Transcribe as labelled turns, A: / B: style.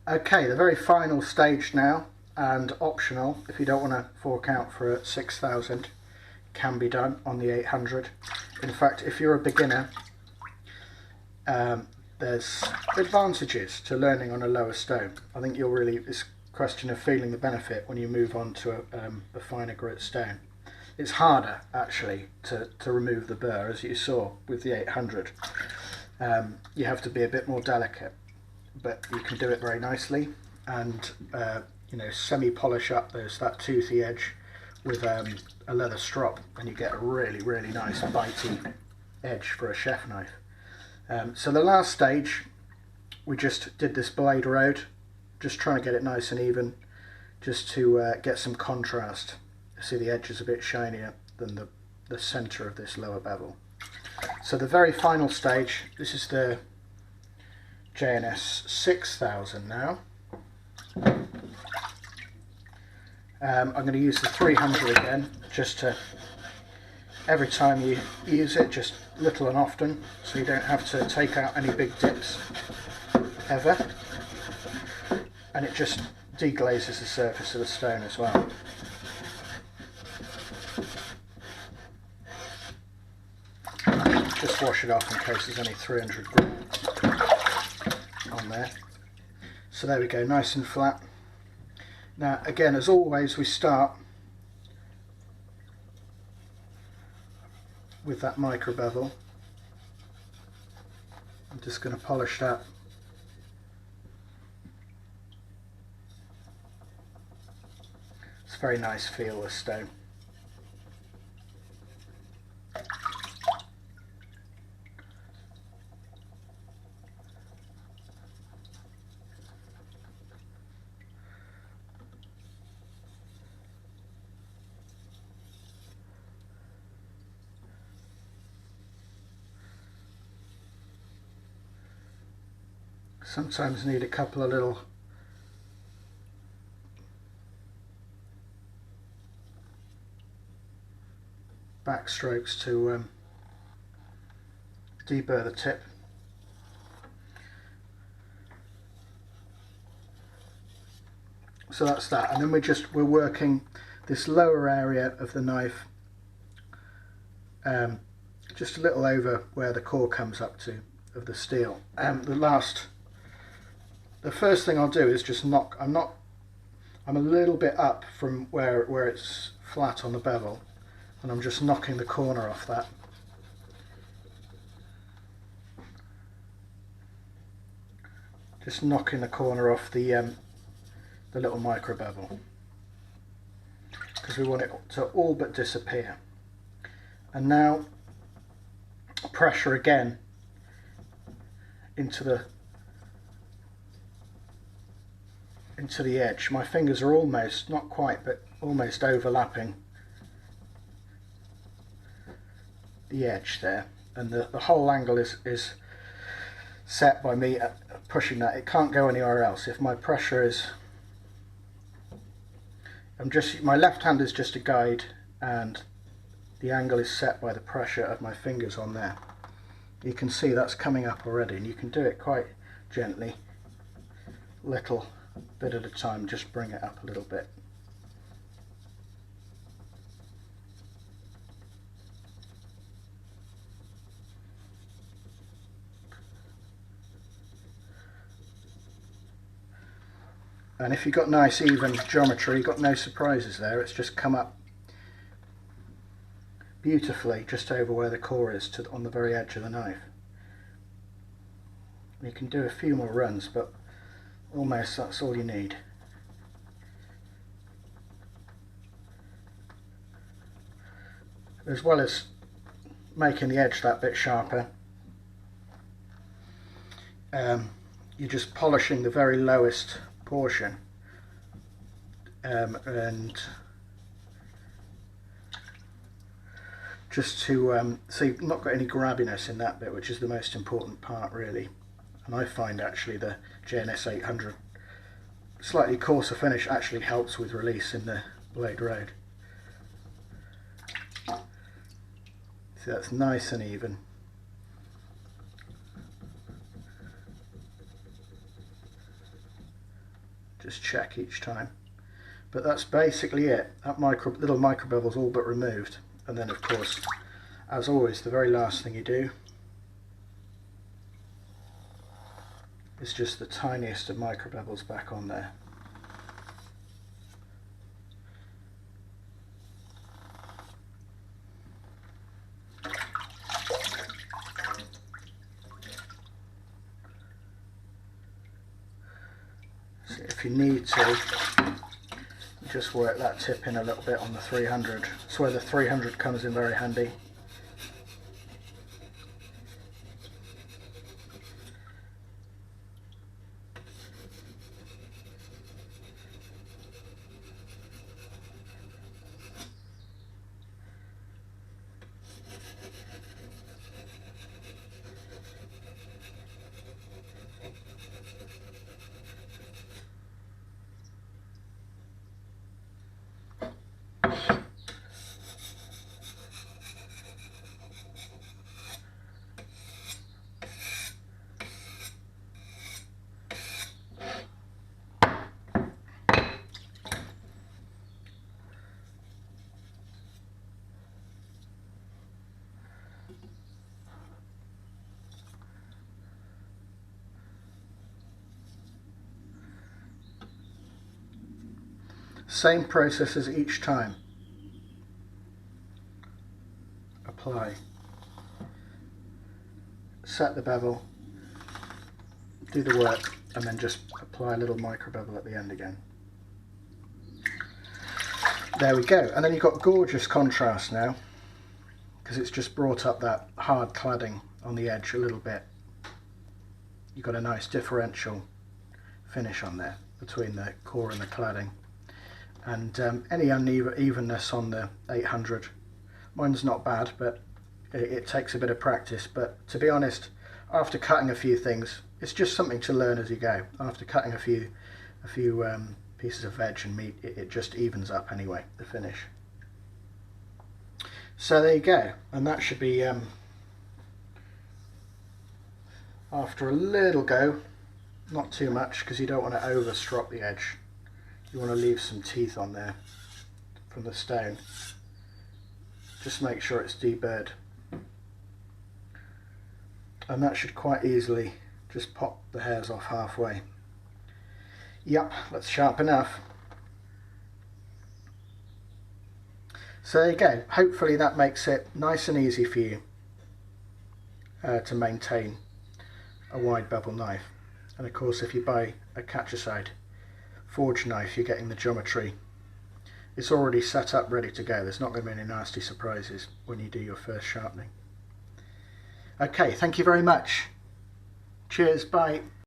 A: Okay, the very final stage now, and optional if you don't want to fork out for a 6000, can be done on the 800. In fact, if you're a beginner, there's advantages to learning on a lower stone. I think you'll really, it's a question of feeling the benefit when you move on to a finer grit stone. It's harder actually to remove the burr, as you saw with the 800. You have to be a bit more delicate, but you can do it very nicely, and you know, semi-polish up that toothy edge with a leather strop, and you get a really nice bitey edge for a chef knife. So the last stage, we just did this blade road, just trying to get it nice and even, just to get some contrast. See, the edge is a bit shinier than the centre of this lower bevel. So the very final stage, this is the JNS 6000 now. I'm going to use the 300 again, just to, every time you use it, just little and often, so you don't have to take out any big dips ever, and it just deglazes the surface of the stone as well. Just wash it off in case there's any 300 grams on there. So there we go, nice and flat. Now again, as always, we start with that micro bevel. I'm just going to polish that. It's a very nice feel, this stone. Sometimes need a couple of little back strokes to deburr the tip. So that's that, and then we're working this lower area of the knife, just a little over where the core comes up to of the steel. The first thing I'll do is just knock. I'm a little bit up from where it's flat on the bevel, and I'm just knocking the corner off that. Just knocking the corner off the little micro bevel, because we want it to all but disappear. And now pressure again into the edge. My fingers are almost, not quite, but almost overlapping the edge there, and the whole angle is set by me pushing that. It can't go anywhere else. If my pressure is, my left hand is just a guide, and the angle is set by the pressure of my fingers on there. You can see that's coming up already, and you can do it quite gently, little bit at a time, just bring it up a little bit. And if you've got nice even geometry, you've got no surprises there, it's just come up beautifully just over where the core is, on the very edge of the knife. You can do a few more runs, but almost that's all you need. As well as making the edge that bit sharper, you're just polishing the very lowest portion, and just to so you've not got any grabbiness in that bit, which is the most important part really. And I find actually the JNS 800 slightly coarser finish actually helps with release in the blade road. So that's nice and even. just check each time. But that's basically it. That little micro bevel's all but removed. And then of course, as always, the very last thing you do is just the tiniest of micro bevels back on there. So if you need to, just work that tip in a little bit on the 300. That's where the 300 comes in very handy. Same process as each time. Apply. Set the bevel, do the work, and then just apply a little micro bevel at the end again. There we go. And then you've got gorgeous contrast now, because it's just brought up that hard cladding on the edge a little bit. You've got a nice differential finish on there between the core and the cladding. And any unevenness on the 800, mine's not bad, but it takes a bit of practice. But to be honest, after cutting a few things, it's just something to learn as you go. After cutting a few pieces of veg and meat, it just evens up anyway, the finish. So there you go, and that should be, after a little go, not too much, because you don't want to over strop the edge. You want to leave some teeth on there from the stone. Just make sure it's deburred. And that should quite easily just pop the hairs off halfway. Yep, that's sharp enough. So there you go. Hopefully that makes it nice and easy for you to maintain a wide bevel knife. And of course, if you buy a Catcheside forge knife, you're getting the geometry. It's already set up, ready to go. There's not going to be any nasty surprises when you do your first sharpening. Okay, thank you very much. Cheers, bye.